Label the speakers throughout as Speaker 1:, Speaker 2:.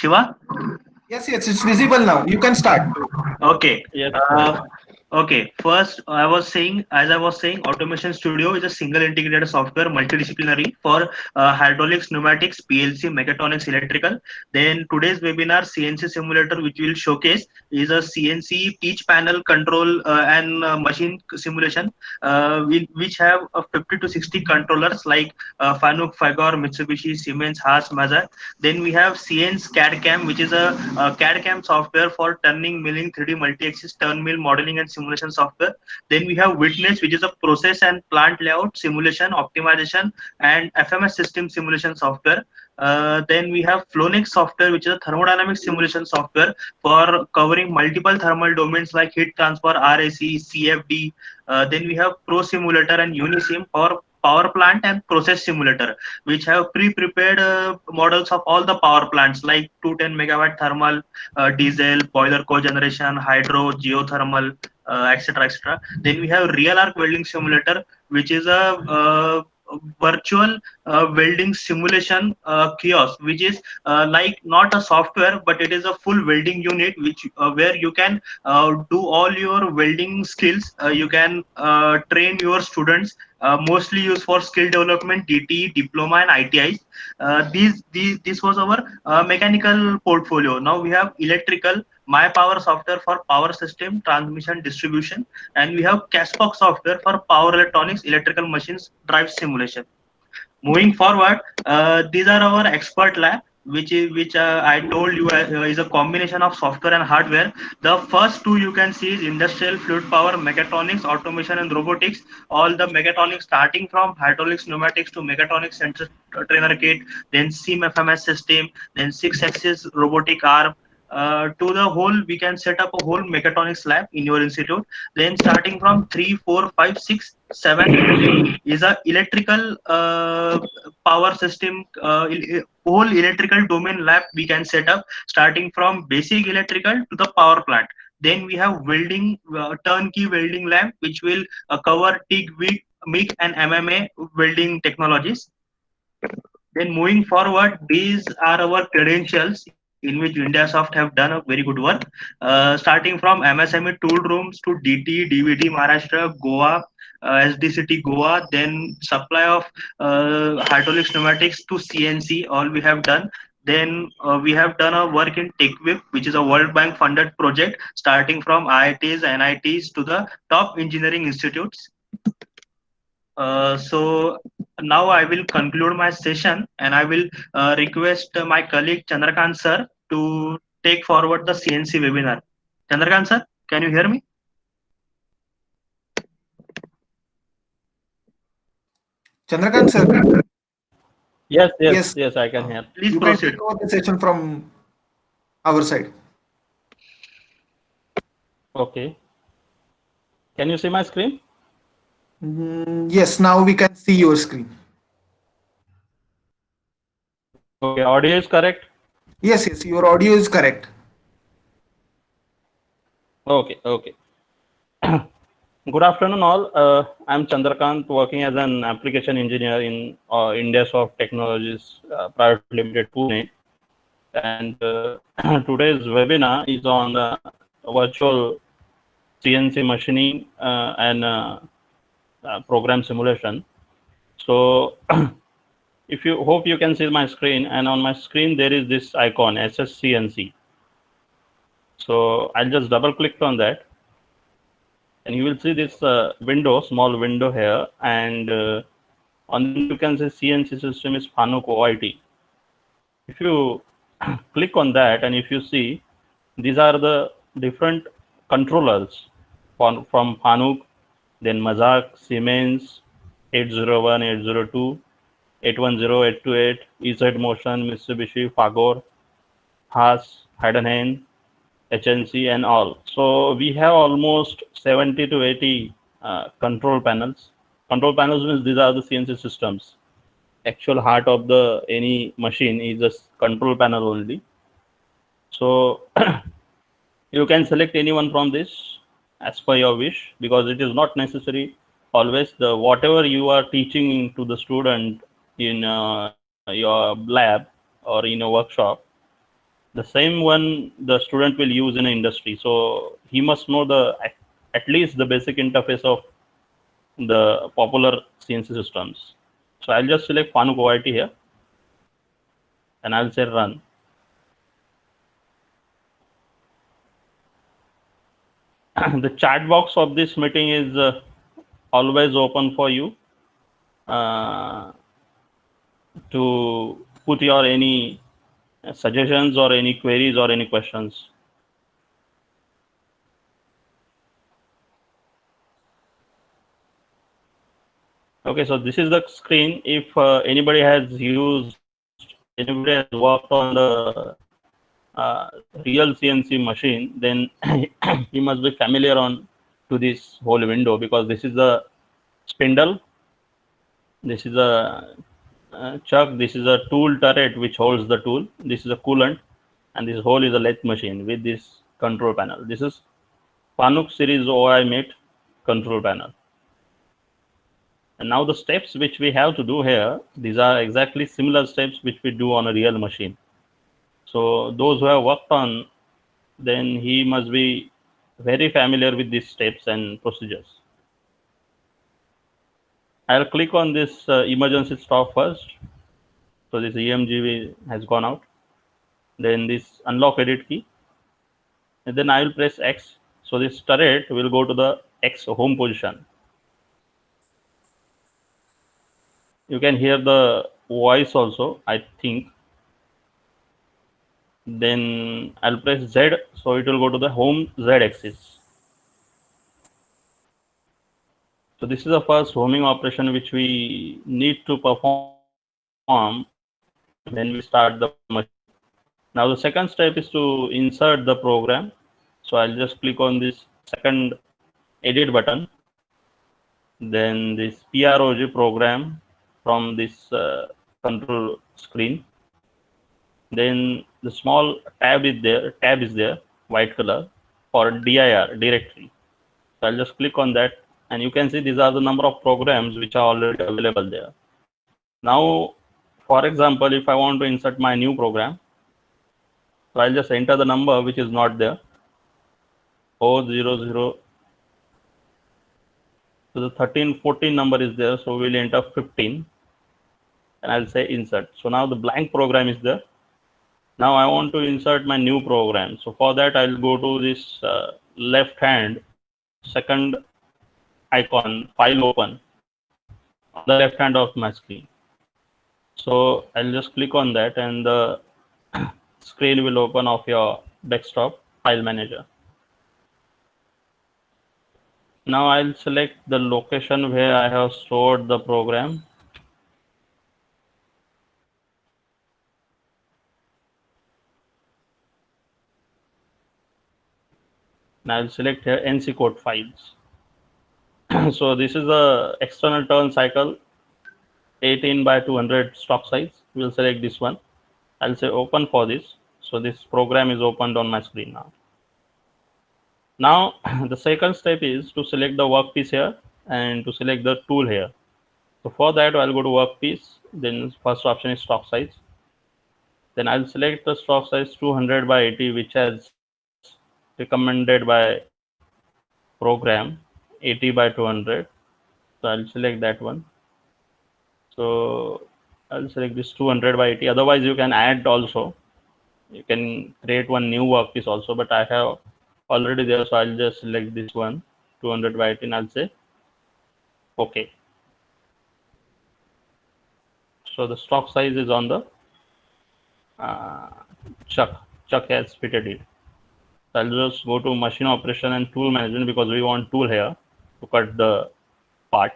Speaker 1: Shiva?
Speaker 2: Yes, yes, it's visible now. You can start.
Speaker 1: Okay.
Speaker 3: Yes,
Speaker 1: Uh, okay. First, as I was saying, Automation Studio is a single integrated software, multidisciplinary for hydraulics, pneumatics, PLC, mechatronics, electrical. Then today's webinar, CNC simulator, which will showcase, is a CNC each panel control and machine simulation, which have 50 to 60 controllers like Fanuc, Fagor, Mitsubishi, Siemens, Haas, Mazda. Then we have CNC CAD CAM, which is a CAD CAM software for turning, milling, 3D multi-axis turn mill modeling and simulation software. Then we have Witness, which is a process and plant layout simulation, optimization, and FMS system simulation software. Then we have Flownex software, which is a thermodynamic simulation software for covering multiple thermal domains like heat transfer, RAC, CFD. Then we have Pro Simulator and Unisim for power plant and process simulator, which have pre-prepared models of all the power plants like 210 megawatt thermal, diesel, boiler cogeneration, hydro, geothermal, etc. etc. Then we have real arc welding simulator, which is a virtual welding simulation kiosk, which is like not a software, but it is a full welding unit, which where you can do all your welding skills. You can train your students, mostly used for skill development, DT, diploma, and ITIs. This was our mechanical portfolio. Now we have electrical, My Power software for power system, transmission, distribution, and we have Caspox software for power electronics, electrical machines, drive simulation. Moving forward, these are our expert lab, which I told you is a combination of software and hardware. The first two you can see is industrial, fluid power, mechatronics, automation, and robotics. All the mechatronics, starting from hydraulics, pneumatics to mechatronics sensor trainer kit, then SIM FMS system, then six-axis robotic arm. To the whole, we can set up a whole mechatronics lab in your institute. Then starting from 3, 4, 5, 6, 7 is a electrical power system, whole electrical domain lab we can set up, starting from basic electrical to the power plant. Then we have welding, turnkey welding lab, which will cover TIG, MIG, and MMA welding technologies. Then moving forward, these are our credentials in which IndiaSoft have done a very good work. Starting from MSME tool rooms to DT, DVD Maharashtra, Goa, SDCT Goa, then supply of hydraulics pneumatics to CNC, all we have done. Then we have done a work in TechWhip, which is a World Bank funded project, starting from IITs, NITs to the top engineering institutes. So now I will conclude my session, and I will request my colleague Chandrakant sir to take forward the CNC webinar. Chandrakant sir, can you hear me?
Speaker 2: Chandrakant sir,
Speaker 3: yes, yes,
Speaker 2: yes,
Speaker 3: yes, I can hear.
Speaker 1: Please
Speaker 2: you can
Speaker 1: proceed.
Speaker 2: take over the session from our side.
Speaker 3: Okay. Can you see my screen?
Speaker 2: Yes, now we can see your screen.
Speaker 3: Okay, audio is correct.
Speaker 2: Yes, yes, your audio is correct.
Speaker 3: Okay, okay. Good afternoon, all. I'm Chandrakant, working as an application engineer in IndiaSoft Technologies Private Limited, Pune. And today's webinar is on virtual CNC machining and program simulation. So, if you hope you can see my screen, and on my screen there is this icon SSCNC. So I'll just double click on that, and you will see this window, small window here, and on you can see CNC system is Fanuc OIT. If you click on that, and if you see, these are the different controllers from Fanuc, then Mazak, Siemens, 801, 802, 810, 828, EZ Motion, Mitsubishi, Fagor, Haas, Heidenhain, HNC, and all. So we have almost 70 to 80 control panels. Control panels means these are the CNC systems. Actual heart of the any machine is a control panel only. So you can select anyone from this as per your wish, because it is not necessary always the whatever you are teaching to the student in your lab or in a workshop, The same one the student will use in an industry. So he must know at least the basic interface of the popular CNC systems. So I'll just select FANUC OIT here, and I'll say run. The chat box of this meeting is always open for you to put your any suggestions or any queries or any questions. Okay, so this is the screen. If anybody has worked on the real CNC machine, then he must be familiar on to this whole window, because this is the spindle, this is a chuck, this is a tool turret which holds the tool, this is a coolant, and this whole is a lathe machine with this control panel. This is FANUC series OI Mate control panel. And now the steps which we have to do here, these are exactly similar steps which we do on a real machine. So those who have worked on, then he must be very familiar with these steps and procedures. I'll click on this emergency stop first. So this EMGV has gone out. Then this unlock edit key. And then I will press X. So this turret will go to the X home position. You can hear the voice also, I think. Then I'll press Z, so it will go to the home Z axis. So this is the first homing operation which we need to perform when we start the machine. Now the second step is to insert the program. So I'll just click on this second edit button. Then this PROG program from this control screen. Then the small tab is there, white color, for dir directory. So I'll just click on that, and you can see these are the number of programs which are already available there. Now, for example, if I want to insert my new program, so I'll just enter the number which is not there, 400. So the 1314 number is there, so we'll enter 15, and I'll say insert. So now the blank program is there. Now I want to insert my new program. So for that, I'll go to this left hand second icon, file open, on the left hand of my screen. So I'll just click on that, and the screen will open of your desktop file manager. Now I'll select the location where I have stored the program. Now I'll select here NC code files. So this is the external turn cycle, 18 by 200 stock size. We'll select this one. I'll say open for this. So this program is opened on my screen now. Now the second step is to select the workpiece here and to select the tool here. So for that, I'll go to workpiece. Then first option is stock size. Then I'll select the stock size 200 by 80, which has recommended by program, 80 by 200. So I'll select that one. So I'll select this 200 by 80. Otherwise, you can add also. You can create one new workpiece also, but I have already there. So I'll just select this one, 200 by 80, and I'll say OK. So the stock size is on the chuck. Chuck has fitted it. So I'll just go to machine operation and tool management, because we want tool here to cut the part.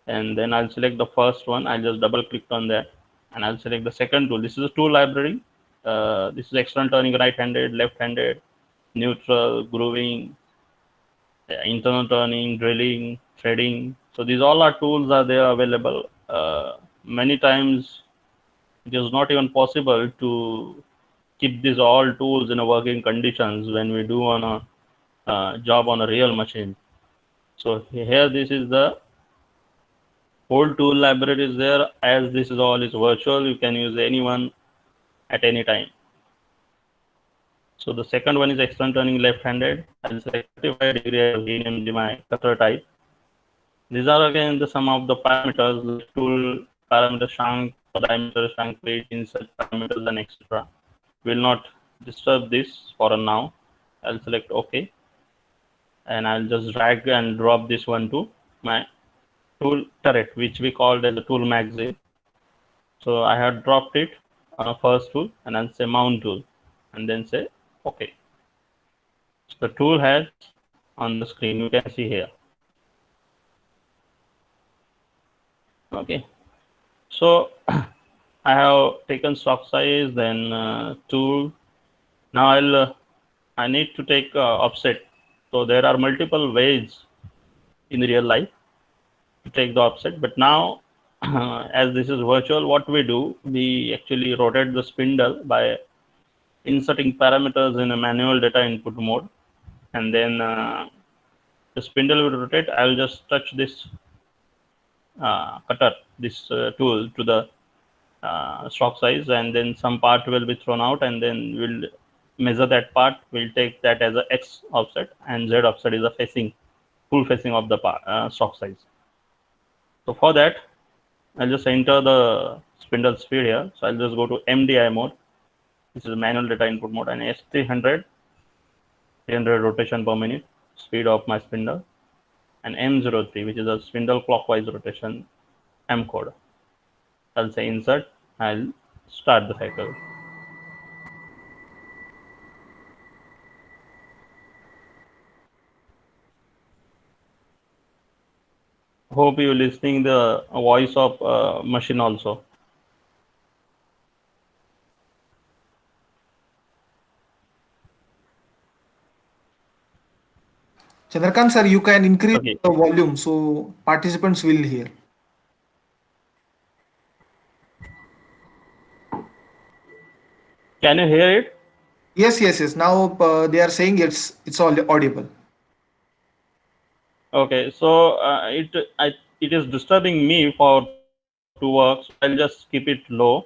Speaker 3: And then I'll select the first one. I'll just double click on that, and I'll select the second tool. This is a tool library. This is external turning, right-handed, left-handed, neutral, grooving, internal turning, drilling, threading. So these all are tools are there available. Many times it is not even possible to keep these all tools in a working conditions when we do on a job on a real machine. So here this is the whole tool library is there. As this is all is virtual, you can use anyone at any time. So the second one is external turning left-handed. I'll select 35 degree as EMG my cutter type. These are again the sum of the parameters like tool, parameter shank, diameter, shank weight, insert parameters, and etc. Will not disturb this for now. I'll select OK, and I'll just drag and drop this one to my tool turret, which we called as a tool magazine. So I have dropped it on a first tool, and I'll say mount tool, and then say OK. So the tool has on the screen, you can see here. Okay, so I have taken stock size, then tool. Now I need to take offset. So there are multiple ways in real life to take the offset, but now as this is virtual, what we do, we actually rotate the spindle by inserting parameters in a manual data input mode, and then the spindle will rotate. I will just touch this cutter, this tool to the stock size, and then some part will be thrown out, and then we'll measure that part. We'll take that as a X offset, and Z offset is a full facing of the stock size. So for that, I'll just enter the spindle speed here. So I'll just go to MDI mode. This is manual data input mode, and S300, 300 rotation per minute, speed of my spindle, and M03, which is a spindle clockwise rotation M code. I'll say insert. I'll start the cycle. Hope you listening the voice of machine also.
Speaker 2: Chandrakant sir, you can increase
Speaker 3: Okay.
Speaker 2: the volume so participants will hear.
Speaker 3: Can you hear it?
Speaker 2: Yes. Now they are saying it's all audible.
Speaker 3: Okay. So it is disturbing me for to work. So I'll just keep it low.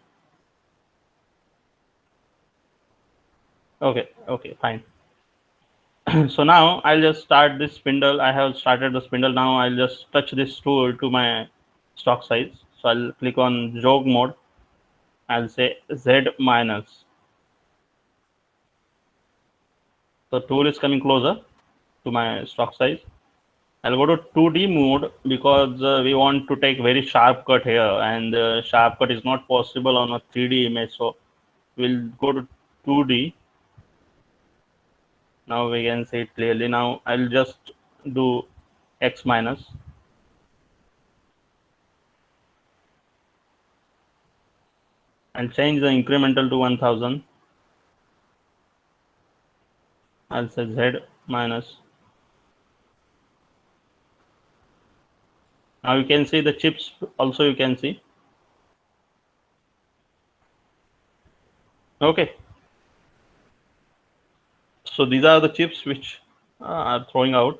Speaker 3: Okay, fine. So now I'll just start this spindle. I have started the spindle. Now I'll just touch this tool to my stock size. So I'll click on jog mode. I'll say Z minus. So tool is coming closer to my stock size. I'll go to 2D mode because we want to take very sharp cut here, and sharp cut is not possible on a 3D image. So we'll go to 2D. Now we can see it clearly. Now I'll just do X minus. I'll change the incremental to 1000. I'll say Z minus. Now you can see the chips also, you can see. Okay. So these are the chips which are throwing out.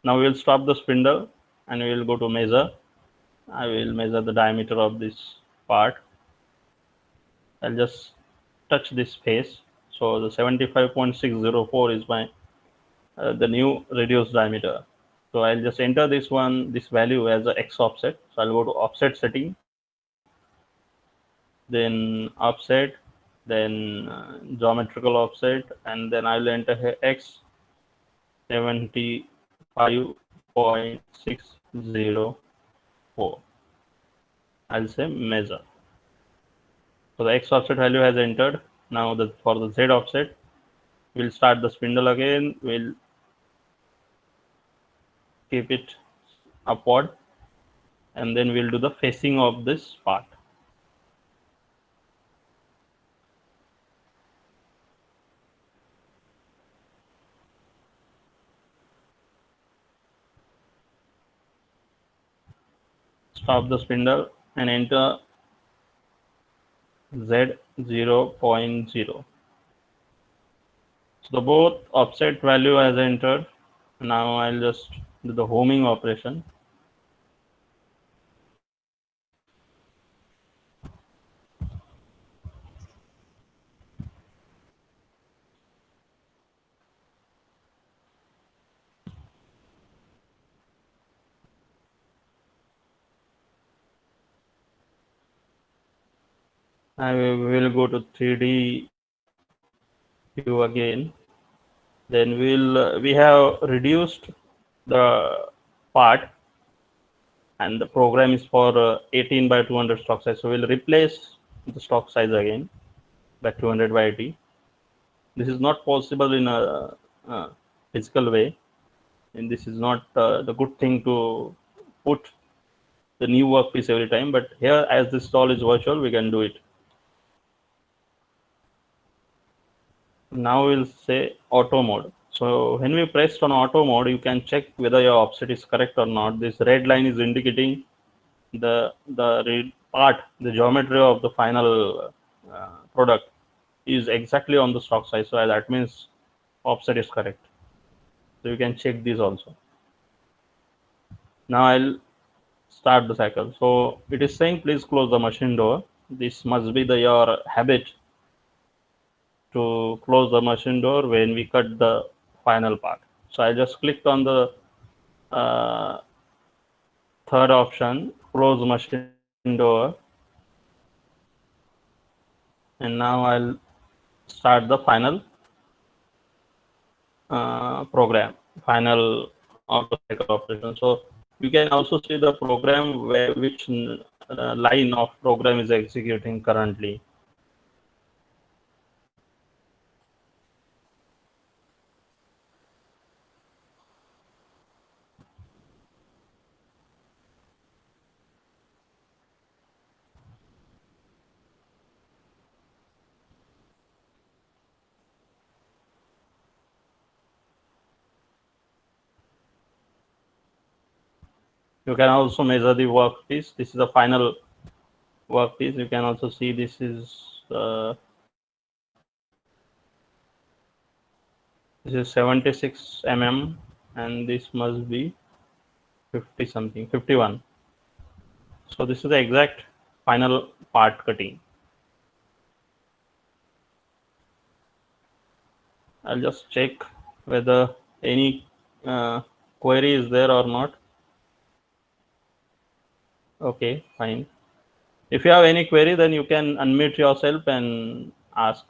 Speaker 3: Now we'll stop the spindle and we'll go to measure. I will measure the diameter of this part. I'll just touch this face. So the 75.604 is my the new reduced diameter. So I'll just enter this value as a X offset. So I'll go to offset setting, then offset, then geometrical offset, and then I'll enter here X 75.604. I'll say measure. So the X offset value has entered. Now for the Z offset, we'll start the spindle again. We'll keep it upward, and then we'll do the facing of this part. Stop the spindle and enter Z 0.0. So the both offset value has entered. Now I'll just do the homing operation. I will go to 3D view again. Then we have reduced the part, and the program is for 18 by 200 stock size. So we'll replace the stock size again by 200 by 80. This is not possible in a physical way, and this is not the good thing to put the new workpiece every time. But here, as this all is virtual, we can do it. Now we'll say auto mode. So when we press on auto mode, you can check whether your offset is correct or not. This red line is indicating the part, the geometry of the final product is exactly on the stock size. So that means offset is correct. So you can check this also. Now I'll start the cycle. So it is saying please close the machine door. This must be your habit to close the machine door when we cut the final part. So I just clicked on the third option, close machine door, and now I'll start the final program, final auto cycle operation. So you can also see the program which line of program is executing currently. You can also measure the workpiece. This is the final workpiece. You can also see this is 76 mm, and this must be 50 something, 51. So this is the exact final part cutting. I'll just check whether any query is there or not. Okay, fine. If you have any query, then you can unmute yourself and ask.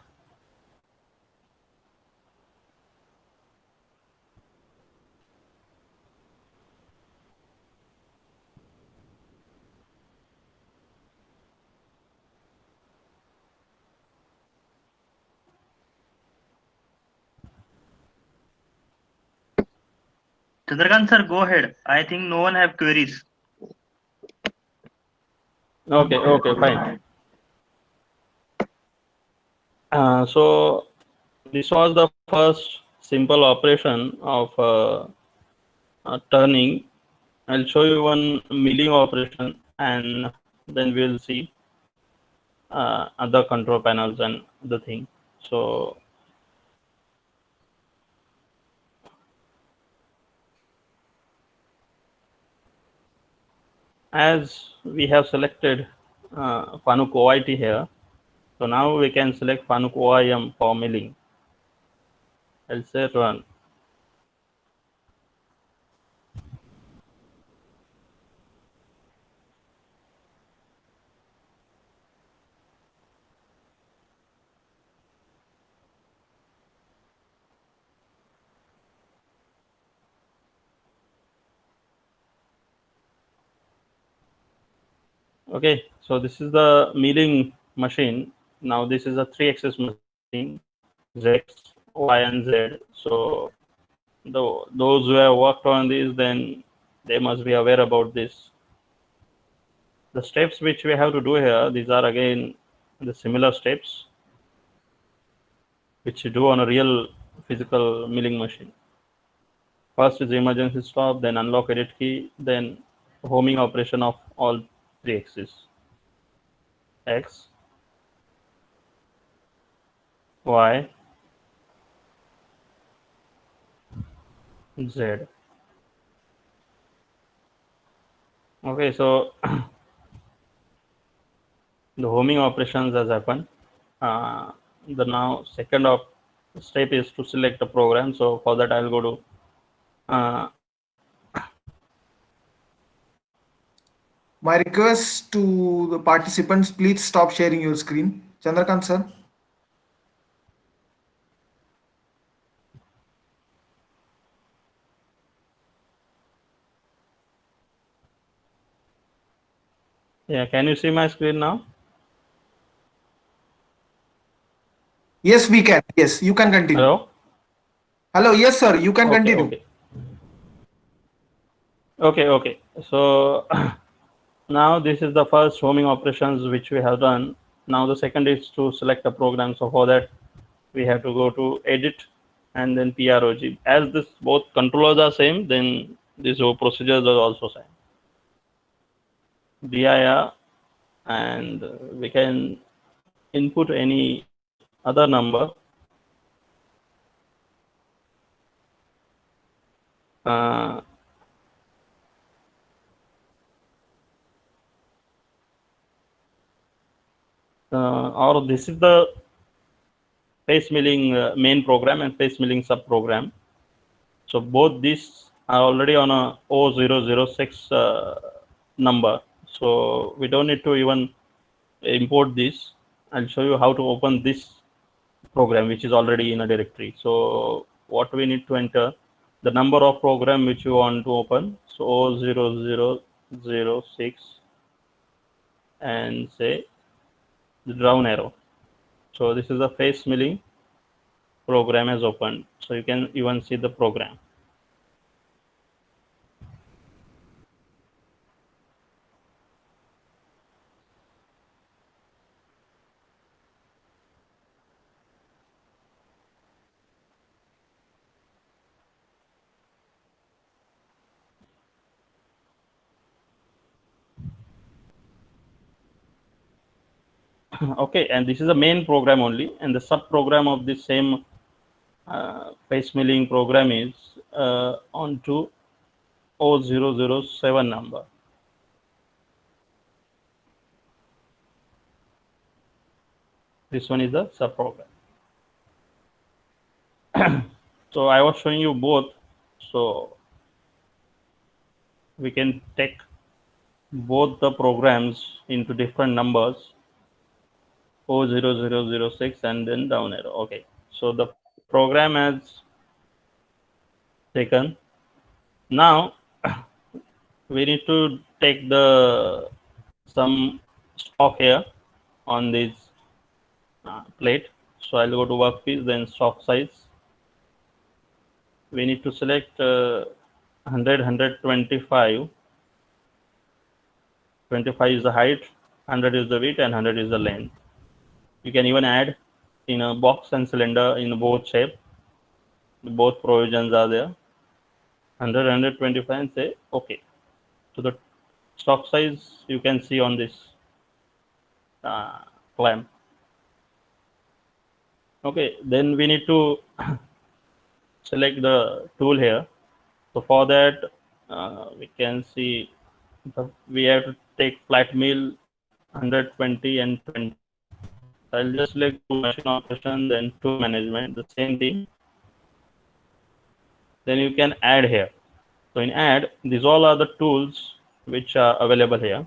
Speaker 1: Chandrakant sir, go ahead. I think no one have queries.
Speaker 3: Okay, fine. So this was the first simple operation of turning. I'll show you one milling operation, and then we'll see other control panels and the thing. So as we have selected Fanuc OIT here, so now we can select Fanuc OIM for milling. I'll say run. Okay, so this is the milling machine. Now this is a 3-axis machine, X, Y, and Z. So those who have worked on this, then they must be aware about this. The steps which we have to do here, these are again the similar steps which you do on a real physical milling machine. First is emergency stop, then unlock edit key, then homing operation of all 3 axes. X, Y, Z. Okay, so the homing operations has happened. The now second step is to select a program. So for that, I'll go to
Speaker 2: My request to the participants, please stop sharing your screen. Chandrakant sir.
Speaker 3: Yeah, can you see my screen now?
Speaker 2: Yes, we can. Yes, you can continue.
Speaker 3: Hello?
Speaker 2: Hello, yes, sir, you can
Speaker 3: Okay,
Speaker 2: continue.
Speaker 3: okay. Okay. So now this is the first homing operations which we have done. Now the second is to select a program. So for that we have to go to edit and then PROG. As this both controllers are same, then these whole procedures are also same. dir, and we can input any other number. Uh, or this is the face milling main program and face milling sub program. So both these are already on a 0006 number. So we don't need to even import this. I'll show you how to open this program which is already in a directory. So what we need to enter the number of program which you want to open. So 0006 and say the down arrow. So this is the face milling program is opened. So you can even see the program. Okay, and this is the main program only, and the sub program of this same face milling program is onto 0007 number. This one is the sub program. So I was showing you both, so we can take both the programs into different numbers 00006 and then down arrow. Okay, so the program has taken. Now we need to take the some stock here on this plate. So I'll go to workpiece, then stock size. We need to select 100, 125. 25 is the height, 100 is the width, and 100 is the length. You can even add in a box and cylinder in both shape. Both provisions are there. 100, 125 and say okay. So the stock size you can see on this clamp. Okay, then we need to select the tool here. So for that we can see we have to take flat mill 120 and 20. I'll just select machine operation, then tool management, the same thing. Then you can add here. So in add, these all are the tools which are available here.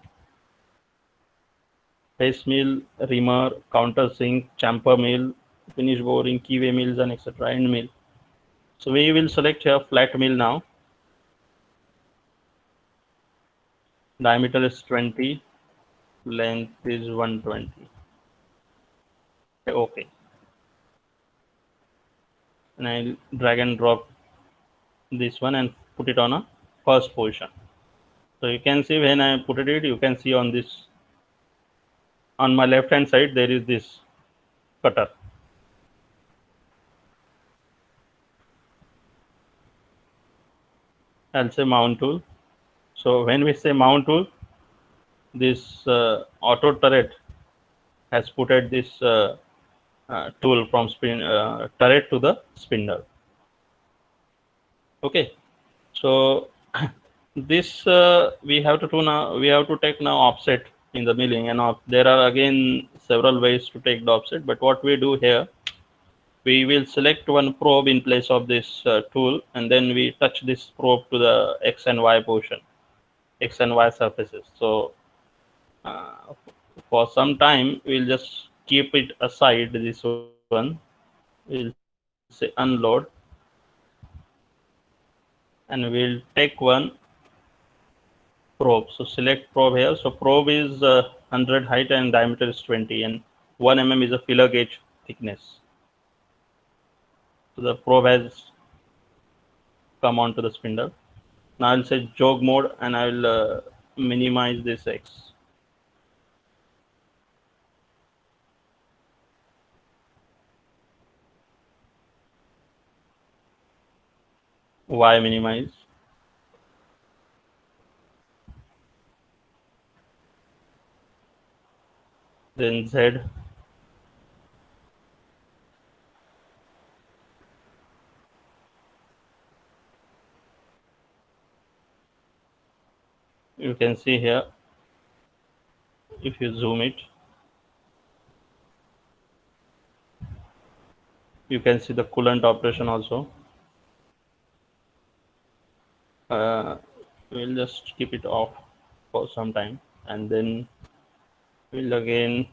Speaker 3: Face mill, reamer, countersink, chamfer mill, finish boring, keyway mills, and etc. End mill. So we will select here flat mill now. Diameter is 20, length is 120. Okay. And I'll drag and drop this one and put it on a first position. So you can see when I put it, you can see on this, on my left hand side, there is this cutter. I'll say mount tool. So when we say mount tool, this auto turret has put at this tool from turret to the spindle. Okay, so this we have to do now. We have to take now offset in the milling, and there are again several ways to take the offset. But what we do here, we will select one probe in place of this tool, and then we touch this probe to the X and Y portion, X and Y surfaces. So For some time, we'll just keep it aside, this one. We'll say unload. And we'll take one probe. So select probe here. So probe is 100 height and diameter is 20, and 1 mm is a filler gauge thickness. So the probe has come onto the spindle. Now I'll say jog mode, and I will minimize this X. Y minimize. Then Z. You can see here, if you zoom it, you can see the coolant operation also. We'll just keep it off for some time, and then we'll again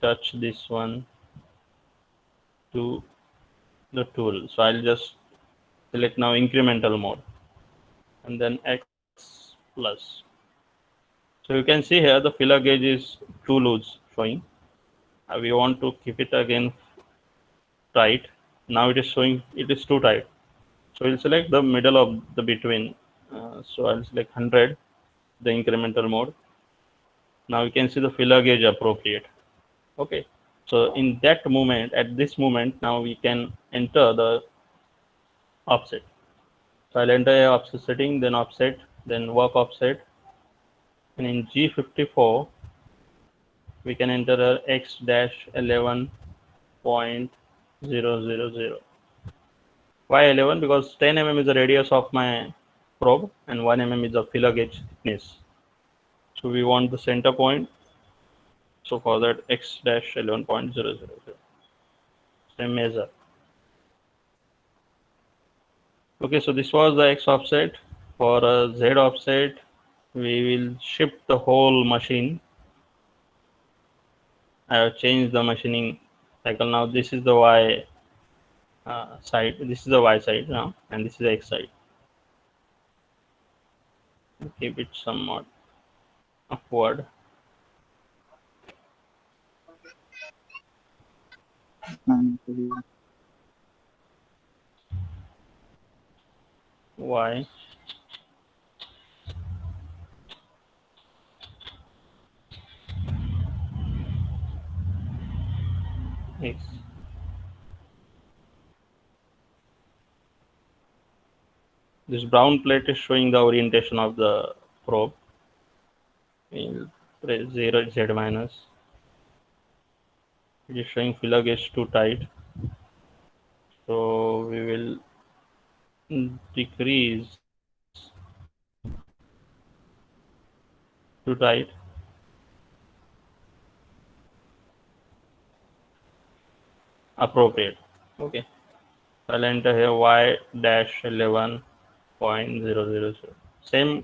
Speaker 3: touch this one to the tool. So I'll just select now incremental mode, and then X plus. So you can see here the filler gauge is too loose showing. We want to keep it again tight. Now it is showing it is too tight. So we'll select the middle of the between. So I'll select 100, the incremental mode. Now you can see the filler gauge appropriate. Okay. So in that moment, at this moment, now we can enter the offset. So I'll enter a offset setting, then offset, then work offset. And in G54, we can enter a X-11.000. Why 11? Because 10 mm is the radius of my probe and 1 mm is the filler gauge thickness. So we want the center point. So for that, X-11.000. Same measure. Okay, so this was the X offset. For a Z offset, we will shift the whole machine. I have changed the machining cycle. Now this is the Y side. This is the Y side now, and this is the X side. Keep it somewhat upward. Y. X. This brown plate is showing the orientation of the probe. We'll press 0 Z minus. It is showing filler gauge too tight. So we will decrease too tight. Appropriate. Okay. I'll enter here Y-11.000. Same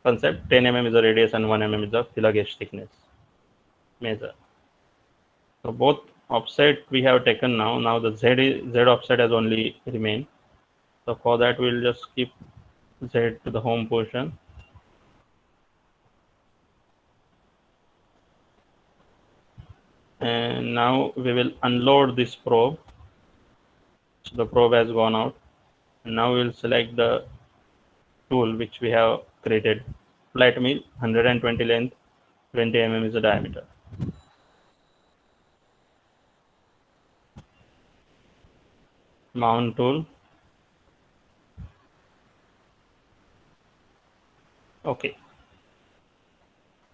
Speaker 3: concept. 10 mm is the radius and 1 mm is the filler gauge thickness. Measure. So both offset we have taken now. Now the Z offset has only remained. So for that we'll just keep Z to the home position. And now we will unload this probe. So the probe has gone out. And now we'll select the tool which we have created. Flat mill, 120 length, 20 mm is the diameter. Mount tool. Okay.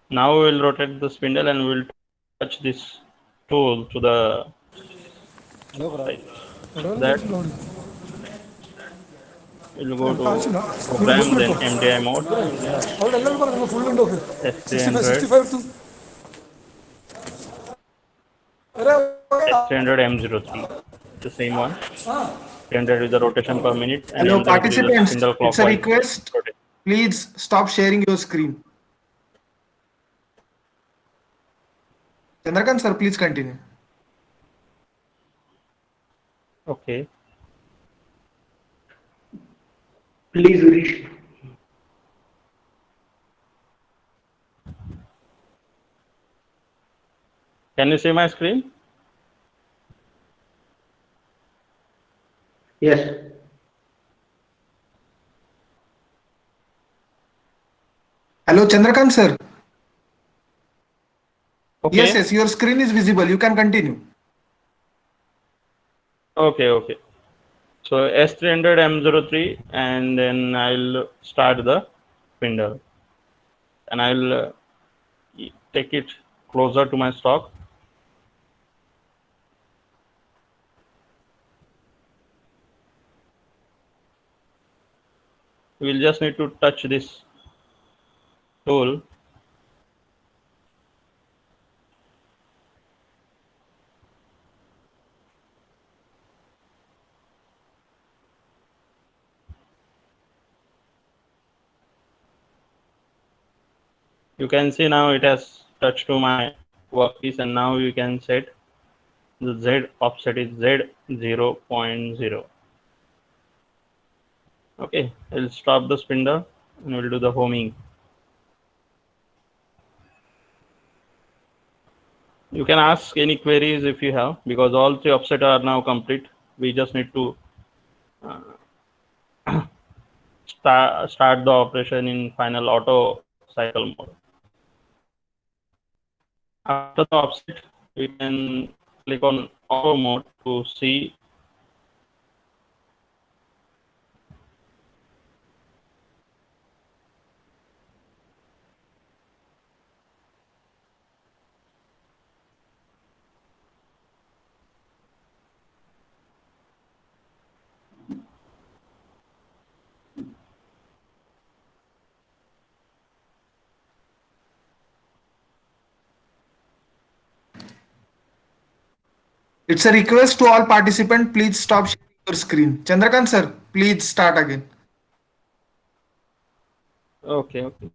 Speaker 3: Now we will rotate the spindle and we will touch this tool to the right. That we'll go to program, then MDI mode, S300, S300 M03, the same one. 300 is the rotation per minute. And
Speaker 2: Hello,
Speaker 3: M03 is the
Speaker 2: participants.
Speaker 3: spindle
Speaker 2: It's a
Speaker 3: clockwise
Speaker 2: request.
Speaker 3: rotation.
Speaker 2: Please stop sharing your screen. Chandrakant sir, please continue.
Speaker 3: Okay.
Speaker 4: Please, Harish.
Speaker 3: Can you see my screen?
Speaker 4: Yes.
Speaker 2: Hello, Chandrakant sir. Yes,
Speaker 3: Okay.
Speaker 2: yes, your screen is visible. You can continue.
Speaker 3: Okay. Okay. So S300 M03, and then I'll start the spindle, and I'll take it closer to my stock. We'll just need to touch this tool. You can see now it has touched to my workpiece, and now you can set the Z offset is Z0.0. Okay, I'll stop the spindle and we'll do the homing. You can ask any queries if you have, because all three offset are now complete. We just need to start the operation in final auto cycle mode. After the offset, we can click on auto mode to see.
Speaker 2: It's a request to all participants. Please stop sharing your screen. Chandrakant sir, please start again.
Speaker 3: Okay, okay.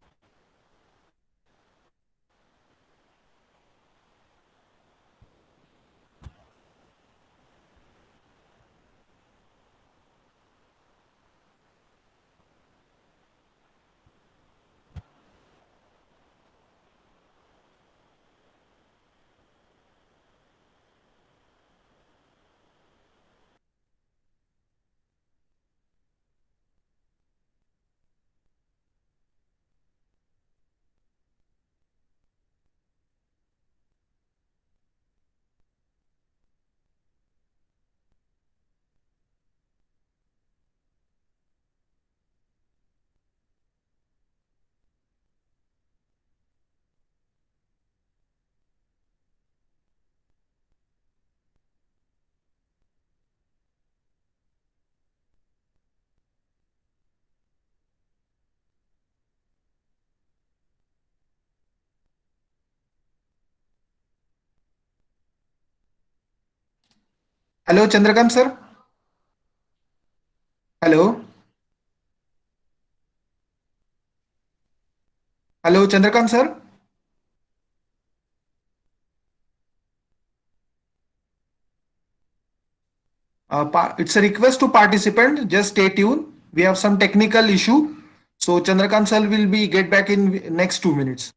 Speaker 2: Hello, Chandrakant sir. Hello. Hello, Chandrakant sir. It's a request to participant. Just stay tuned. We have some technical issue. So Chandrakant sir will be get back in next 2 minutes.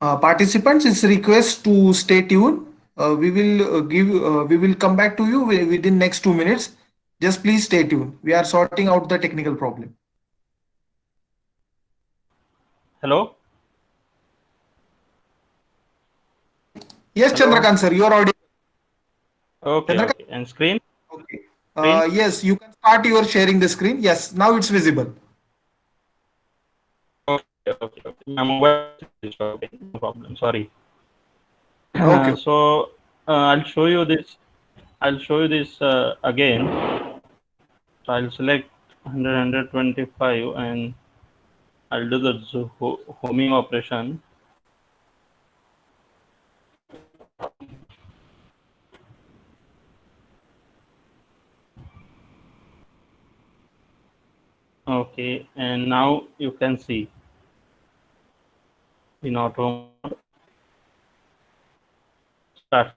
Speaker 2: Participants, it's a request to stay tuned. We will come back to you within next 2 minutes. Just please stay tuned. We are sorting out the technical problem.
Speaker 3: Hello?
Speaker 2: Yes,
Speaker 3: Hello?
Speaker 2: Chandrakant sir, you are audible.
Speaker 3: Okay,
Speaker 2: Chandrakant,
Speaker 3: okay. And screen?
Speaker 2: okay.
Speaker 3: Screen?
Speaker 2: Yes, you can start your sharing the screen. Yes, now it's visible.
Speaker 3: Okay, okay, okay. My mobile is okay. No problem. Sorry.
Speaker 2: Okay.
Speaker 3: So I'll show you this. I'll show you this again. So I'll select 125 and I'll do the homing operation. Okay, and now you can see in auto mode. Start.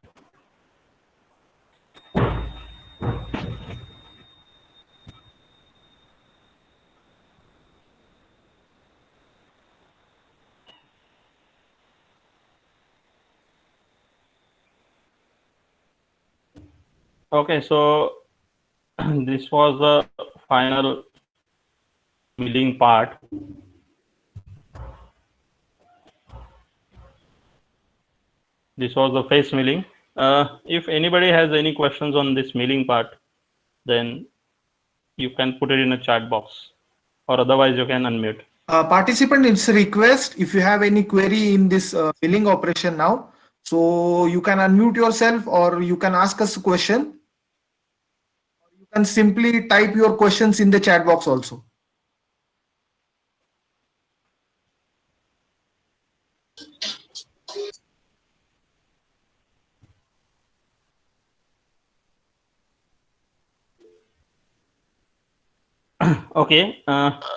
Speaker 3: Okay, so this was the final milling part. This was the face milling. If anybody has any questions on this milling part, then you can put it in a chat box, or otherwise you can unmute.
Speaker 2: Participant, it's a request. If you have any query in this billing operation now, so you can unmute yourself or you can ask us a question. You can simply type your questions in the chat box also.
Speaker 3: Okay,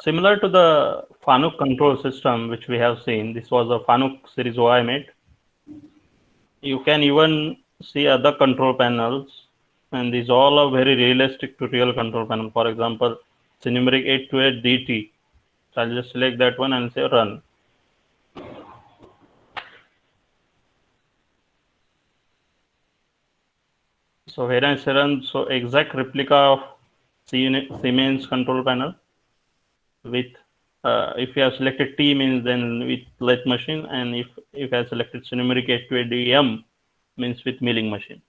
Speaker 3: similar to the Fanuc control system which we have seen, this was a Fanuc series OI mate. You can even see other control panels, and these all are very realistic to real control panel. For example, Cinematic 828 DT. So I'll just select that one and say run. So here I say run, so exact replica of Siemens control panel with if you have selected T means then with lathe machine, and if you have selected Cinematic 828 DM means with milling machine.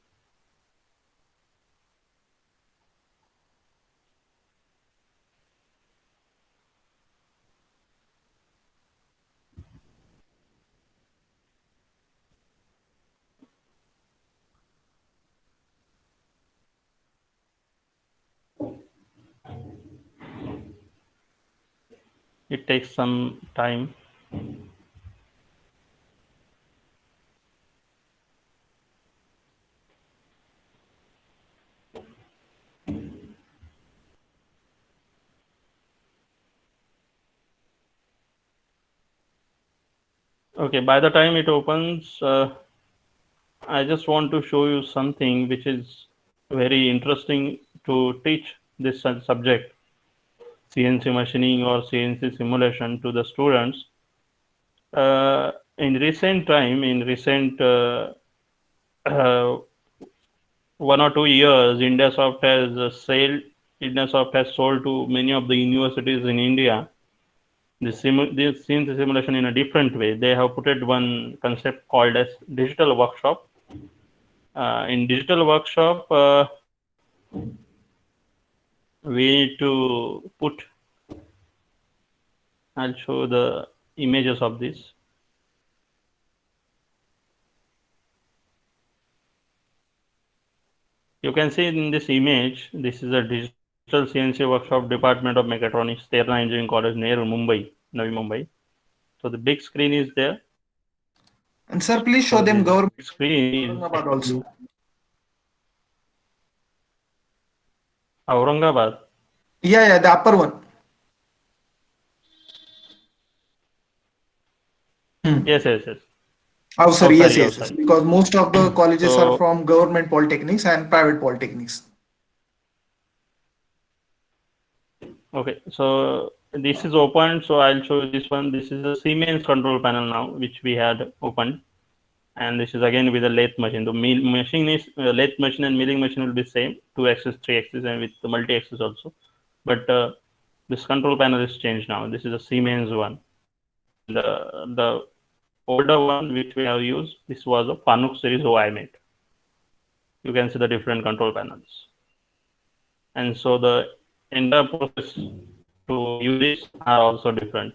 Speaker 3: It takes some time. Okay, by the time it opens, I just want to show you something which is very interesting to teach this subject, CNC machining or CNC simulation, to the students. In recent time, in recent 1 or 2 years, IndiaSoft has sold to many of the universities in India this CNC simulation in a different way. They have put it one concept called as digital workshop. In digital workshop, we need to put, I'll show the images of this. You can see in this image, this is a digital CNC workshop, Department of Mechatronics, Terna Engineering College near Mumbai, Navi Mumbai. So the big screen is there.
Speaker 2: And sir, please show them government
Speaker 3: screen
Speaker 2: Aurangabad also.
Speaker 3: Aurangabad.
Speaker 2: Yeah, the upper one.
Speaker 3: Yes.
Speaker 2: Oh, sorry, yes.
Speaker 3: Outside.
Speaker 2: Because most of the colleges are from government polytechnics and private polytechnics.
Speaker 3: Okay, so this is opened, so I'll show you this one. This is a Siemens control panel now, which we had opened. And this is again with a lathe machine. The mill machine is lathe machine and milling machine will be same, 2 axis, 3 axis, and with the multi-axis also. But this control panel is changed now. This is a Siemens one, and the older one which we have used, this was a Fanuc series OIMate. You can see the different control panels, and so the entire process to use this are also different.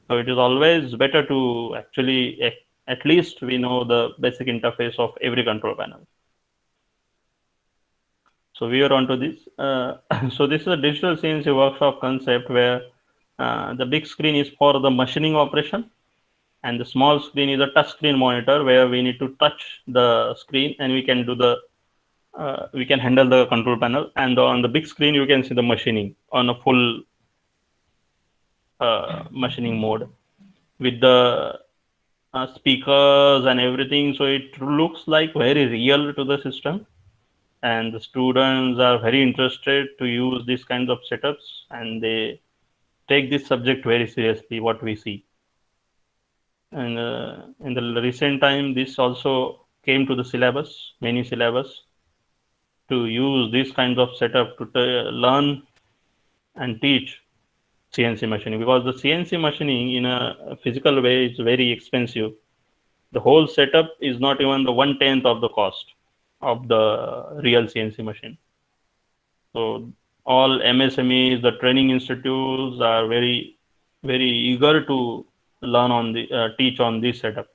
Speaker 3: So it is always better to actually at least we know the basic interface of every control panel. So we are onto this. So this is a digital CNC workshop concept where the big screen is for the machining operation, and the small screen is a touch screen monitor where we need to touch the screen and we can do the we can handle the control panel. And on the big screen you can see the machining on a full machining mode with the speakers and everything. So it looks like very real to the system, and the students are very interested to use these kinds of setups, and they take this subject very seriously, what we see. And in the recent time, this also came to the syllabus, many syllabus, to use these kinds of setup to learn and teach CNC machining, because the CNC machining in a physical way is very expensive. The whole setup is not even the 1/10 of the cost of the real CNC machine. So all MSMEs, the training institutes are very, very eager to learn on the teach on this setup.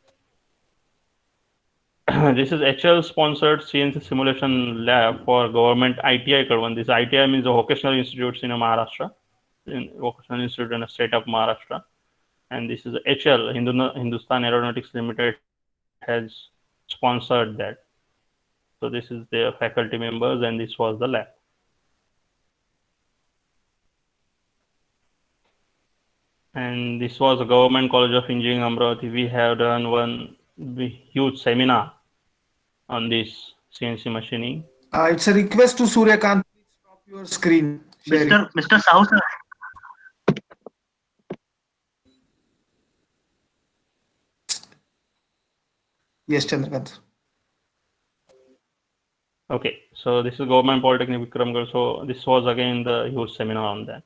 Speaker 3: This is HL sponsored CNC simulation lab for government ITI Karwan. This ITI means the vocational institutes in Maharashtra, in vocational institute in the state of Maharashtra. And this is HL, Hindustan Aeronautics Limited, has sponsored that. So this is their faculty members, and this was the lab. And this was the Government College of Engineering, Amravati. We have done one huge seminar on this CNC machining.
Speaker 2: It's a request to Suryakant. Please stop your screen sharing.
Speaker 1: Mr. Sahu sir.
Speaker 2: Yes, Chandrakant.
Speaker 3: Okay, so this is Government Polytechnic Vikramgarh. So this was again the huge seminar on that.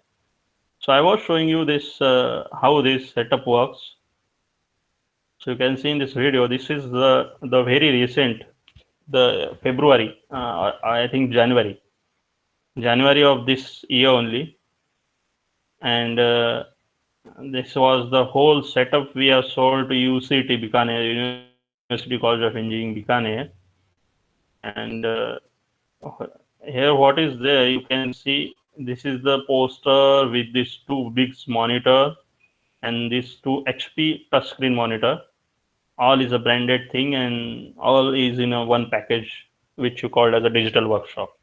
Speaker 3: So I was showing you this how this setup works. So you can see in this video, this is the very recent, the February, I think January of this year only, and this was the whole setup we have sold to UCT Bikaner, University College of Engineering Bikaner. And here what is there, you can see this is the poster with these 2 big monitor and these 2 HP touchscreen monitor. All is a branded thing, and all is in a one package, which you called as a digital workshop.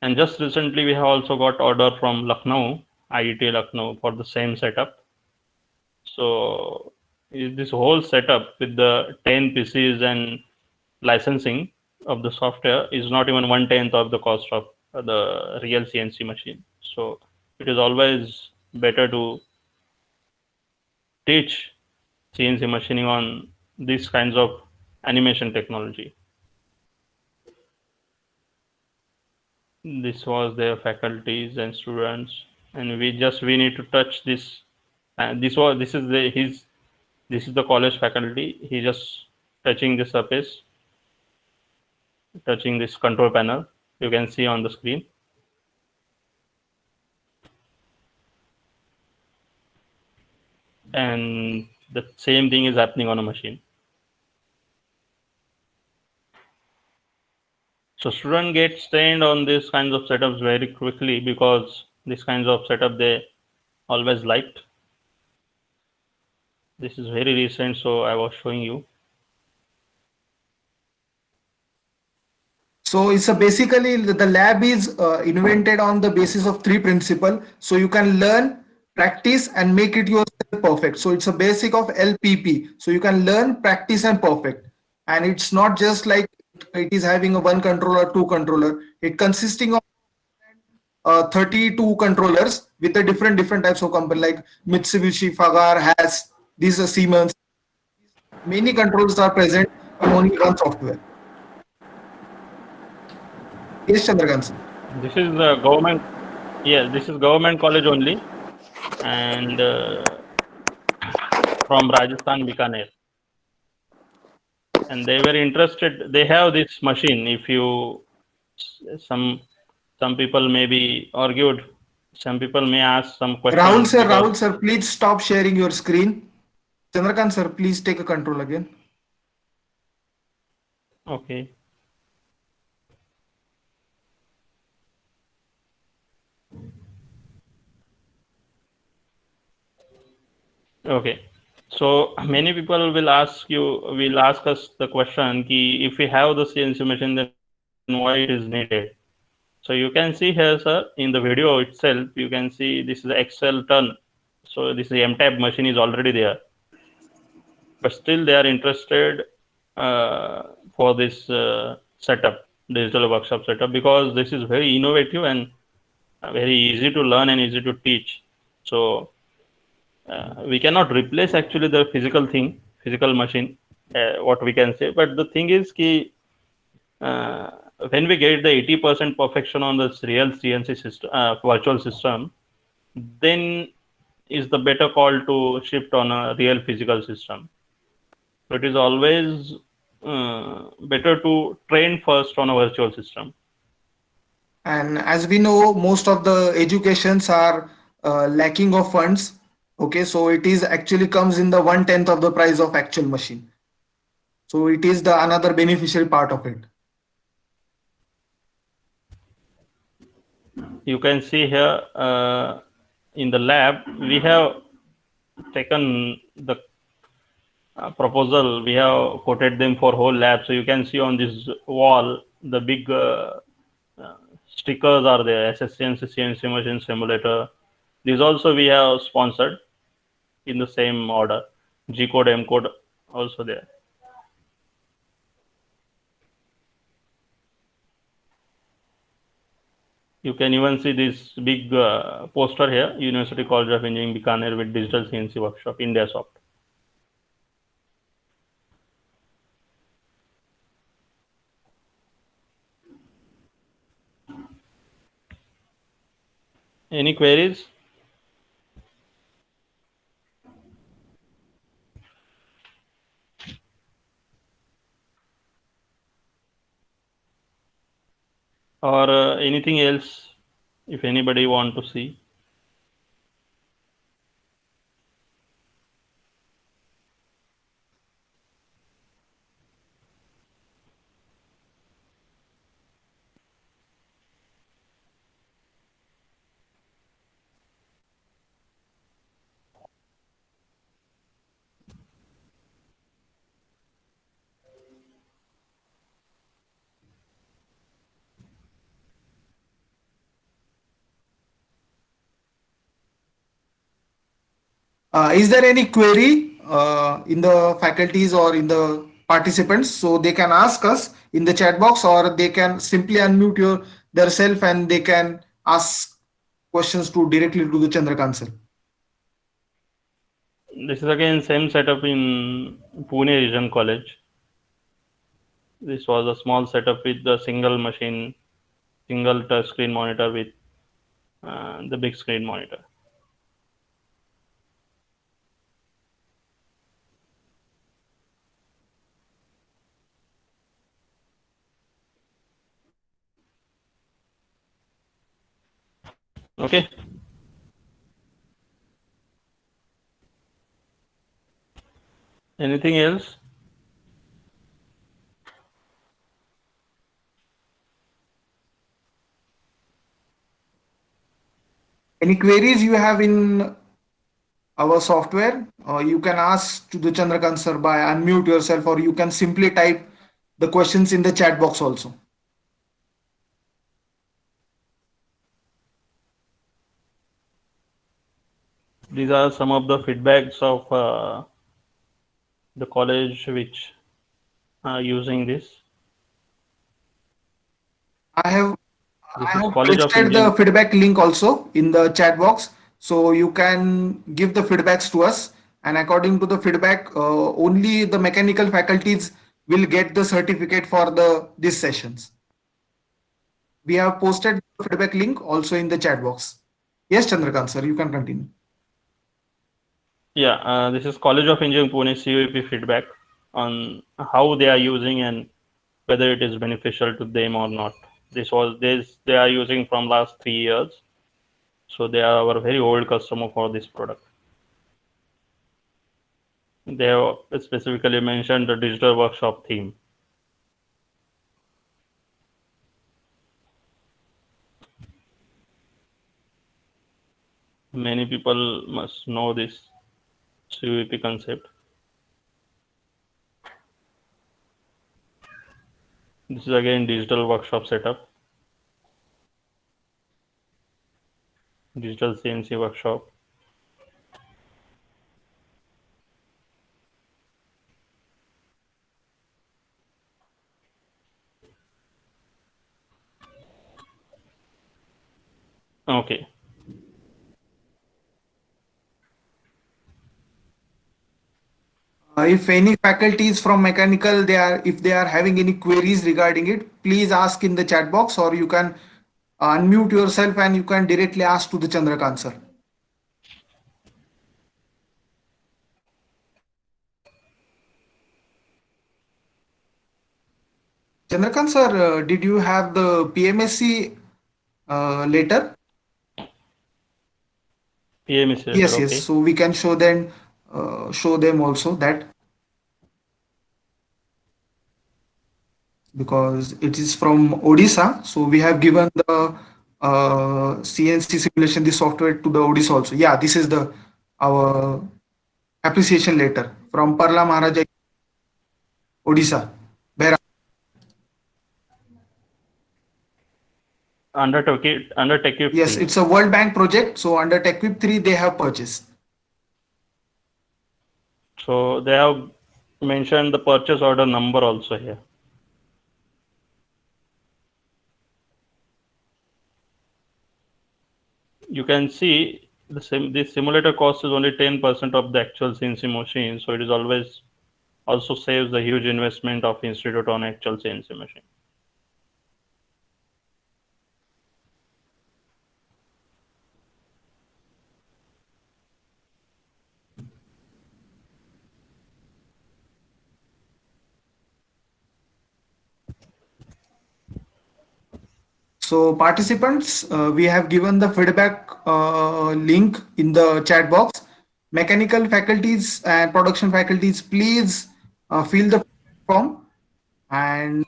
Speaker 3: And just recently we have also got order from Lucknow, IIT Lucknow, for the same setup. So this whole setup with the 10 PCs and licensing of the software is not even 1/10 of the cost of the real CNC machine. So it is always better to teach CNC machining on these kinds of animation technology. This was their faculties and students, and we need to touch this. This is the college faculty. He just touching the surface, touching this control panel. You can see on the screen. And the same thing is happening on a machine. So student gets trained on these kinds of setups very quickly, because these kinds of setup they always liked. This is very recent, so I was showing you.
Speaker 2: So it's basically the lab is invented on the basis of 3 principles. So you can learn, practice, and make it yourself perfect. So it's a basic of LPP. So you can learn, practice, and perfect. And it's not just like it is having a 1 controller, 2 controller. It consisting of 32 controllers with the different types of company like Mitsubishi, Fagar, has these Siemens. Many controls are present in only one software. Yes, Chandrakant sir.
Speaker 3: This is the government. Yes, this is government college only, and from Rajasthan, Bikaner, and they were interested. They have this machine. If you some some people may be argued. Some people may ask some questions because
Speaker 2: Rahul sir, please stop sharing your screen. Chandrakant sir, please take a control again.
Speaker 3: okay. Okay. So many people will ask us the question, ki if we have the CNC machine, then why it is needed? So you can see here, sir, in the video itself, you can see this is Excel turn. So this MTAB machine is already there, but still they are interested for this setup, digital workshop setup, because this is very innovative and very easy to learn and easy to teach. So we cannot replace actually the physical machine, what we can say. But the thing is, uh, when we get the 80% perfection on this real CNC system, virtual system, then is the better call to shift on a real physical system. So it is always better to train first on a virtual system.
Speaker 2: And as we know, most of the educations are lacking of funds. Okay, so it is actually comes in the 1/10 of the price of actual machine. So it is the another beneficial part of it.
Speaker 3: You can see here in the lab, we have taken the proposal, we have quoted them for whole lab. So you can see on this wall, the big stickers are there, SSCNC, CNC machine simulator. These also we have sponsored in the same order. G code, M code also there. You can even see this big poster here, University College of Engineering Bikaner with digital CNC workshop, IndiaSoft. Any queries? Or anything else, if anybody want to see?
Speaker 2: Is there any query in the faculties or in the participants? So they can ask us in the chat box, or they can simply unmute their self and they can ask questions to directly to the Chandrakant sir.
Speaker 3: This is again same setup in Pune Region College. This was a small setup with the single machine, single touch screen monitor with the big screen monitor. Okay. Anything else?
Speaker 2: Any queries you have in our software, you can ask to the Chandrakant sir by unmute yourself, or you can simply type the questions in the chat box also.
Speaker 3: These are some of the feedbacks of the college which are using this.
Speaker 2: I
Speaker 3: This
Speaker 2: I
Speaker 3: is
Speaker 2: have
Speaker 3: College of
Speaker 2: posted the
Speaker 3: Engineering.
Speaker 2: feedback link also in the chat box, so you can give the feedbacks to us. And according to the feedback, only the mechanical faculties will get the certificate for the these sessions. We have posted the feedback link also in the chat box. Yes, Chandrakant sir, you can continue.
Speaker 3: Yeah, this is College of Engineering Pune CUEP feedback on how they are using and whether it is beneficial to them or not. This they are using from last 3 years, so they are our very old customer for this product. They have specifically mentioned the digital workshop theme. Many people must know this CUEP concept. This is again digital workshop setup, digital CNC workshop. Okay.
Speaker 2: If any faculties from mechanical, if they are having any queries regarding it, please ask in the chat box, or you can unmute yourself and you can directly ask to the Chandrakant sir. Chandrakant sir, did you have the PMSC later?
Speaker 3: PMS letter.
Speaker 2: Yes, yes.
Speaker 3: Okay.
Speaker 2: So we can show them also that, because it is from Odisha. So we have given the CNC simulation, the software to the Odisha also. Yeah, this is the our appreciation letter from Parla Maharaja, Odisha.
Speaker 3: Under TechUp
Speaker 2: Yes,
Speaker 3: 3.
Speaker 2: it's a World Bank project. So under TechWip 3, they have purchased.
Speaker 3: So they have mentioned the purchase order number also here. You can see this simulator cost is only 10% of the actual CNC machine, so it is always also saves the huge investment of institute on actual CNC machine.
Speaker 2: So participants, we have given the feedback link in the chat box. Mechanical faculties and production faculties, please fill the form, and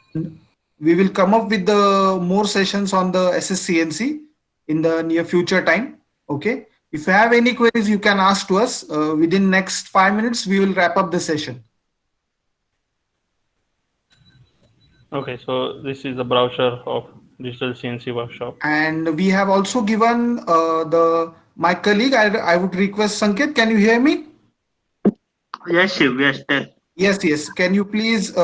Speaker 2: we will come up with the more sessions on the SSCNC in the near future time. Okay. If you have any queries, you can ask to us. Within next 5 minutes, we will wrap up the session.
Speaker 3: Okay, so this is the brochure of digital CNC workshop.
Speaker 2: And we have also given my colleague. I would request Sanket. Can you hear me?
Speaker 1: Yes, Shiv. Yes,
Speaker 2: Yes, yes. Can you please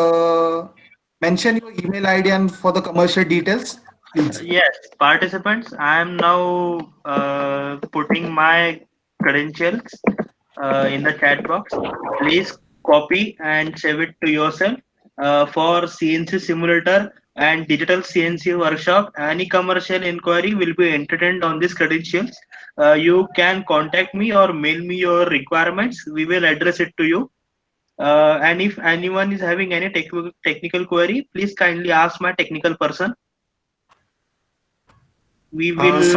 Speaker 2: mention your email ID and for the commercial details, please?
Speaker 1: yes. Participants, I am now putting my credentials in the chat box. Please copy and save it to yourself. For CNC simulator and digital CNC workshop, any commercial inquiry will be entertained on these credentials. You can contact me or mail me your requirements. We will address it to you. And if anyone is having any technical query, please kindly ask my technical person. We will.
Speaker 2: His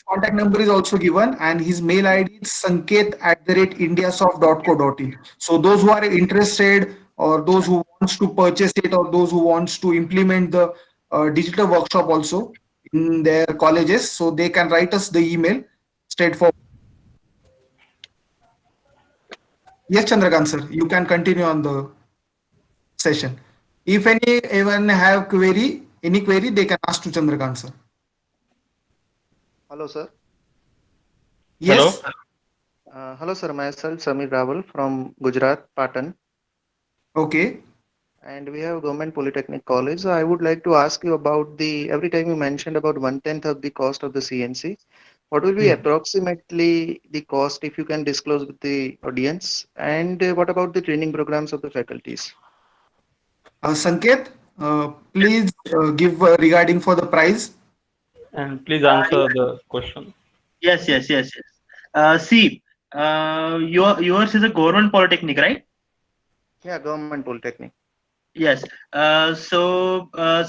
Speaker 2: contact number is also given, and his mail ID is sanket@indiasoft.co.in. So those who are interested, or those who wants to purchase it, or those who wants to implement the digital workshop also in their colleges, so they can write us the email straightforward. Yes, Chandrakant sir, you can continue on the session. If anyone have any query, they can ask to Chandrakant sir.
Speaker 5: Hello, sir.
Speaker 2: Yes.
Speaker 5: Hello, sir. Myself, Samir Rawal from Gujarat, Patan.
Speaker 2: Okay.
Speaker 5: and we have Government Polytechnic College. So I would like to ask you about the, every time you mentioned about 1/10 of the cost of the CNC, what will be approximately the cost if you can disclose with the audience? And what about the training programs of the faculties?
Speaker 2: Sanket, please give regarding for the price.
Speaker 3: And please answer the question.
Speaker 1: Yes. See, yours is a government polytechnic, right?
Speaker 5: Yeah, Government Polytechnic.
Speaker 1: Yes.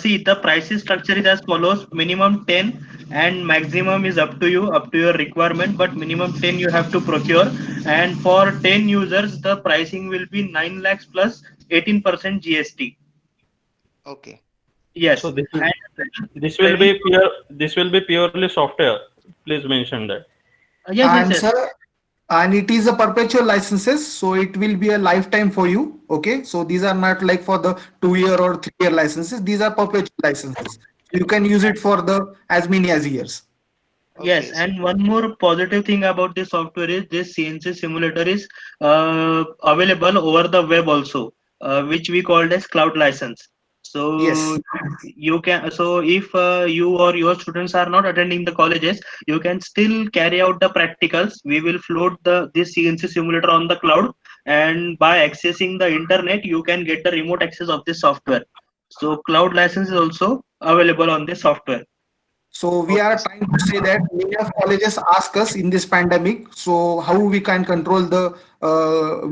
Speaker 1: See, the pricing structure is as follows: minimum 10, and maximum is up to you, up to your requirement. But minimum 10 you have to procure, and for 10 users, the pricing will be 9 lakhs plus 18% GST.
Speaker 5: Okay.
Speaker 1: Yes,
Speaker 3: So
Speaker 1: and
Speaker 3: this will
Speaker 1: training.
Speaker 3: be pure. This will be purely software. Please mention that.
Speaker 2: And
Speaker 1: Yes.
Speaker 2: sir, and it is a perpetual licenses, so it will be a lifetime for you. Okay, so these are not like for the 2 year or 3 year licenses. These are perpetual licenses. You can use it for the as many as years.
Speaker 1: Yes,
Speaker 5: Okay. So,
Speaker 1: and one more positive thing about this software is this CNC simulator is available over the web also, which we called as cloud license. So
Speaker 2: Yes.
Speaker 1: you can, so if you or your students are not attending the colleges, you can still carry out the practicals. We will float the this CNC simulator on the cloud, and by accessing the internet, you can get the remote access of this software. So cloud license is also available on this software.
Speaker 2: So we
Speaker 5: okay.
Speaker 2: are trying to say that many of colleges ask us in this pandemic, so how we can control the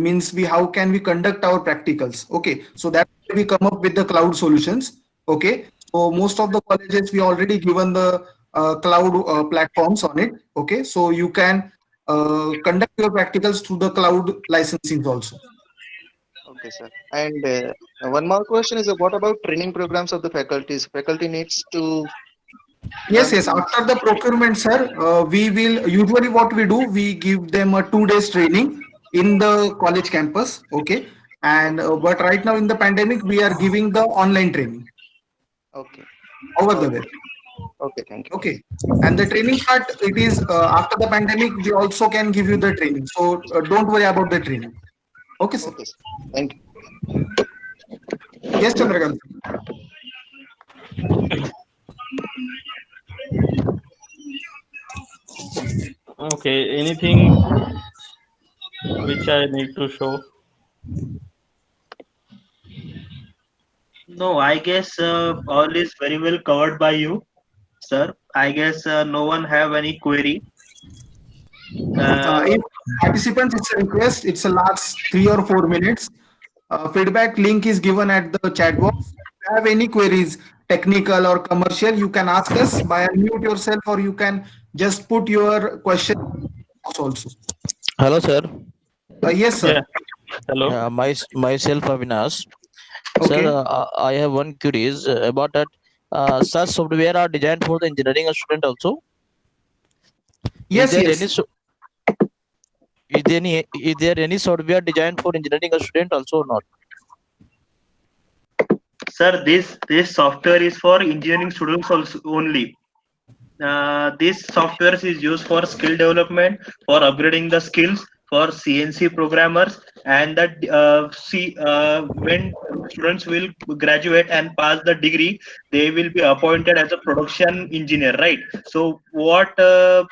Speaker 2: means we how can we conduct our practicals? Okay, so that we come up with the cloud solutions. Okay, so most of the colleges we already given the cloud platforms on it. Okay, so you can conduct your practicals through the cloud licensing also.
Speaker 5: Okay, sir. And one more question is what about training programs of the faculties? Faculty needs to
Speaker 2: Yes,
Speaker 5: learn
Speaker 2: yes.
Speaker 5: things.
Speaker 2: After the procurement, sir, we will usually what we do, we give them a 2 days training in the college campus. Okay. And
Speaker 5: Okay.
Speaker 2: but right now in the pandemic, we are giving the online training
Speaker 5: Okay.
Speaker 2: over the
Speaker 5: Okay.
Speaker 2: web.
Speaker 5: Okay. Thank you.
Speaker 2: Okay. And the training part, it is after the pandemic, we also can give you the training. So don't worry about the training. Okay, sir.
Speaker 5: Okay, sir. Thank you.
Speaker 2: Yes, Chandrakant.
Speaker 3: Okay. Anything which I need to show?
Speaker 1: No, I guess all is very well covered by you, sir. I guess no one have any query.
Speaker 2: If participants, it's a request, it's a last 3 or 4 minutes. Feedback link is given at the chat box. If you have any queries, technical or commercial, you can ask us by unmute yourself or you can just put your question also.
Speaker 6: Hello, sir.
Speaker 2: Yes,
Speaker 3: Yeah.
Speaker 2: sir.
Speaker 3: Hello.
Speaker 6: Myself Avinash. Sir,
Speaker 2: Okay.
Speaker 6: I have one queries about that. Such software are designed for the engineering student also. Is
Speaker 2: Yes,
Speaker 6: there any
Speaker 2: yes.
Speaker 6: is there any software designed for engineering student also or not?
Speaker 1: Sir, this software is for engineering students also only. This software is used for skill development, for upgrading the skills for CNC programmers, and that when students will graduate and pass the degree, they will be appointed as a production engineer, right? So what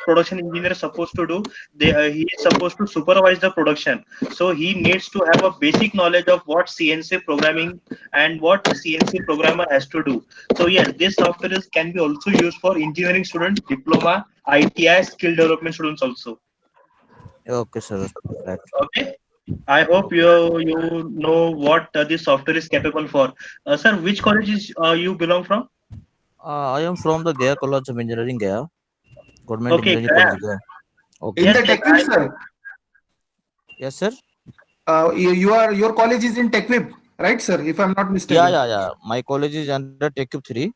Speaker 1: production engineer is supposed to do? He is supposed to supervise the production. So he needs to have a basic knowledge of what CNC programming and what a CNC programmer has to do. So yes, this software can be also used for engineering students, diploma, ITI, skill development students also.
Speaker 6: Okay, sir. Right.
Speaker 1: Okay. I hope you know what this software is capable for. Sir, which college is you belong from?
Speaker 6: I am from the Gaya College of Engineering, Gaya. Government
Speaker 1: Okay,
Speaker 6: Engineering
Speaker 1: Gaya.
Speaker 6: College, Gaya. Okay.
Speaker 2: In
Speaker 1: Yes,
Speaker 2: the
Speaker 1: yes.
Speaker 2: TechWip, sir,
Speaker 6: Yes, sir.
Speaker 2: your college is in TechWip, right, sir? If I'm not mistaken.
Speaker 6: Yeah. My college is under TechUp 3.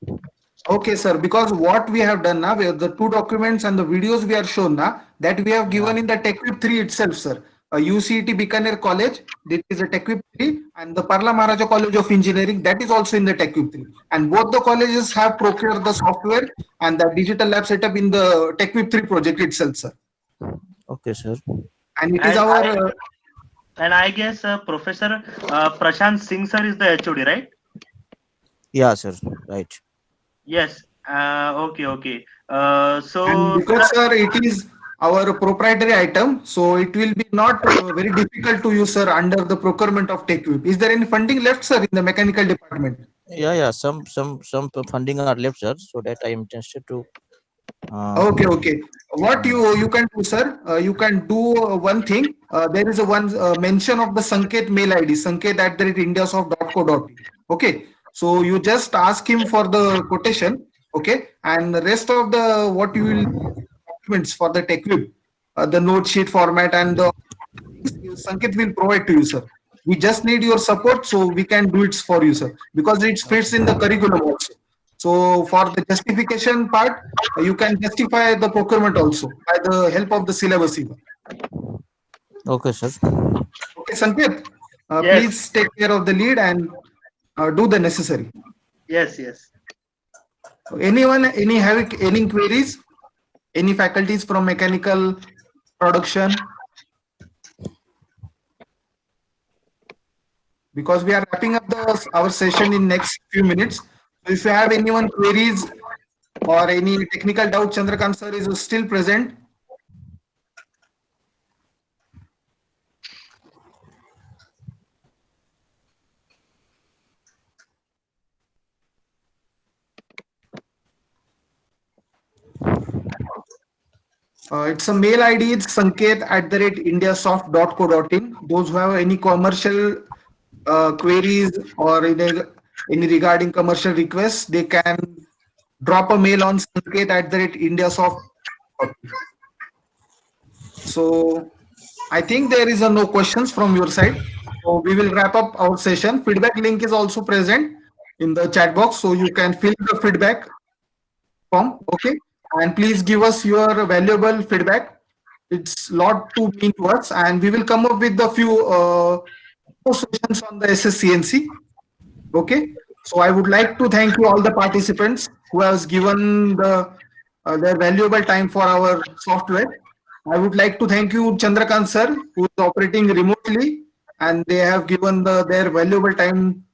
Speaker 2: Okay, sir. Because what we have done now, the two documents and the videos we are shown now, that we have
Speaker 6: Yeah.
Speaker 2: given in the TechWip 3 itself, sir. UCET Bikaner College, this is a TechWip 3, and the Parla Maharaja College of Engineering, that is also in the TechWip 3. And both the colleges have procured the software and the digital lab setup in the TechWip 3 project itself, sir.
Speaker 6: Okay, sir.
Speaker 2: And it is
Speaker 1: And
Speaker 2: our
Speaker 1: And I guess Professor Prashant Singh sir is the HOD, right?
Speaker 6: Yeah, sir. Right.
Speaker 1: Yes. Okay, okay.
Speaker 2: And
Speaker 1: So,
Speaker 2: because sir, it is our proprietary item, so it will be not very difficult to use, sir, under the procurement of TechWhip. Is there any funding left, sir, in the mechanical department?
Speaker 6: Yeah. Some funding are left, sir. So that I am interested to.
Speaker 2: Okay, okay. What you can do, sir? You can do one thing. There is a one mention of the Sanket mail ID, sanket@indiasoft.co.in. Okay, so you just ask him for the quotation. Okay, and the rest of the what you will documents for the TechWhip, the note sheet format and the Sanket will provide to you, sir. We just need your support so we can do it for you, sir, because it fits in the curriculum also. So for the justification part, you can justify the procurement also by the help of the syllabus even.
Speaker 6: Okay, sir.
Speaker 2: Okay, Sanket,
Speaker 1: yes,
Speaker 2: please take care of the lead and do the necessary.
Speaker 1: yes, yes.
Speaker 2: Anyone, any queries, any faculties from mechanical production? Because we are wrapping up our session in next few minutes. So if you have anyone queries or any technical doubt, Chandrakant sir is still present. It's a mail ID. It's sanket@indiasoft.co.in. Those who have any commercial queries or any regarding commercial requests, they can drop a mail on sanket@indiasoft.co.in. So I think there is no questions from your side. So we will wrap up our session. Feedback link is also present in the chat box, so you can fill the feedback form. Okay, and please give us your valuable feedback. It's lot to mean to us, and we will come up with a few more sessions on the SSCNC. Okay, so I would like to thank you all the participants who has given their valuable time for our software. I would like to thank you, Chandrakant sir, who is operating remotely, and they have given their valuable time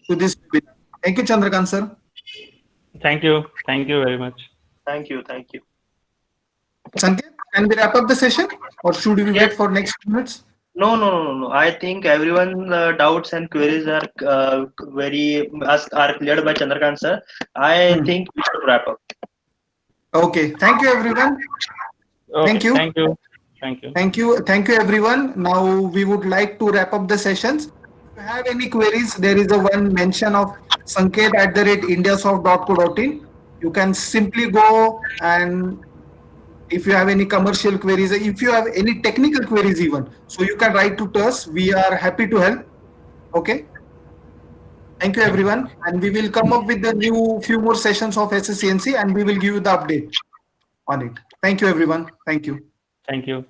Speaker 2: to this webinar. Thank you, Chandrakant sir.
Speaker 3: Thank you. Thank you very much.
Speaker 1: Thank you, thank you.
Speaker 2: Sanket, can we wrap up the session, or should we
Speaker 1: Yes.
Speaker 2: wait for next minutes?
Speaker 1: No, no, no, no, no. I think everyone doubts and queries are are cleared by Chandrakant sir. I
Speaker 2: Hmm.
Speaker 1: think we should wrap up.
Speaker 2: Okay, thank you, everyone.
Speaker 3: Okay.
Speaker 2: Thank you.
Speaker 3: Thank you. Thank you.
Speaker 2: Thank you, everyone. Now we would like to wrap up the sessions. If you have any queries, there is a one mention of sanket@indiasoft.co.in. You can simply go, and if you have any commercial queries, if you have any technical queries even, so you can write to us. We are happy to help. Okay. Thank you, everyone. And we will come up with the new few more sessions of SSCNC, and we will give you the update on it. Thank you, everyone. Thank you.
Speaker 3: Thank you.